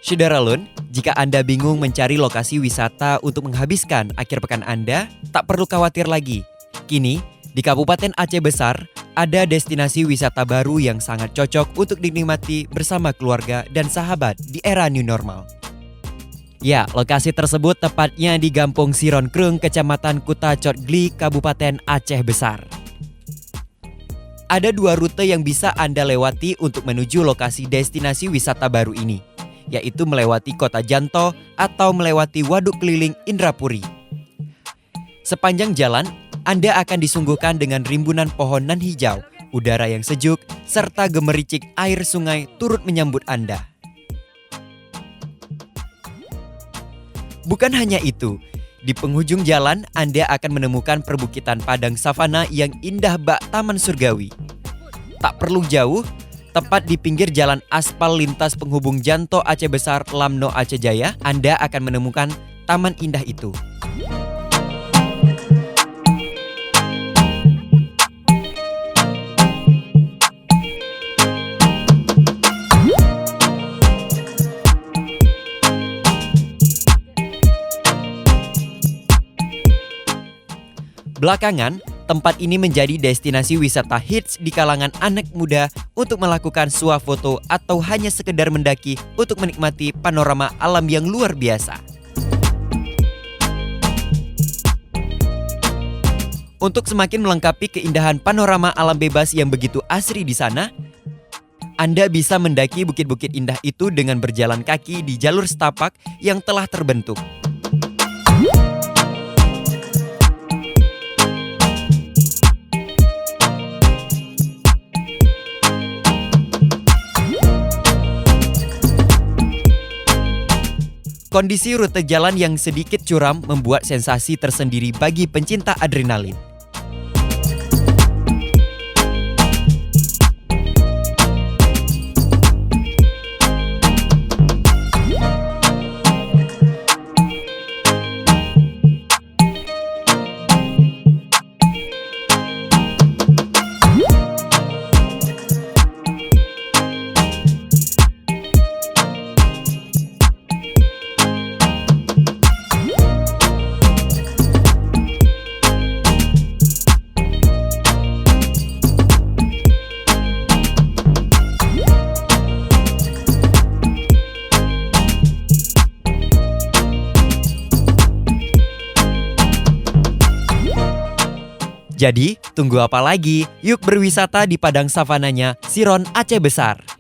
Syederalun, jika Anda bingung mencari lokasi wisata untuk menghabiskan akhir pekan Anda, tak perlu khawatir lagi. Kini, di Kabupaten Aceh Besar, ada destinasi wisata baru yang sangat cocok untuk dinikmati bersama keluarga dan sahabat di era new normal. Ya, lokasi tersebut tepatnya di Gampong Siron Krung, Kecamatan Kuta Cotgli, Kabupaten Aceh Besar. Ada dua rute yang bisa Anda lewati untuk menuju lokasi destinasi wisata baru ini, yaitu melewati Kota Janto atau melewati Waduk Keliling Indrapuri. Sepanjang jalan, Anda akan disungguhkan dengan rimbunan pohon nan hijau, udara yang sejuk, serta gemericik air sungai turut menyambut Anda. Bukan hanya itu, di penghujung jalan Anda akan menemukan perbukitan padang savana yang indah bak taman surgawi. Tak perlu jauh, tepat di pinggir jalan aspal lintas penghubung Janto Aceh Besar Lamno Aceh Jaya, Anda akan menemukan taman indah itu. Belakangan, tempat ini menjadi destinasi wisata hits di kalangan anak muda untuk melakukan swafoto atau hanya sekedar mendaki untuk menikmati panorama alam yang luar biasa. Untuk semakin melengkapi keindahan panorama alam bebas yang begitu asri di sana, Anda bisa mendaki bukit-bukit indah itu dengan berjalan kaki di jalur setapak yang telah terbentuk. Kondisi rute jalan yang sedikit curam membuat sensasi tersendiri bagi pencinta adrenalin. Jadi, tunggu apa lagi? Yuk berwisata di padang savananya Siron Aceh Besar.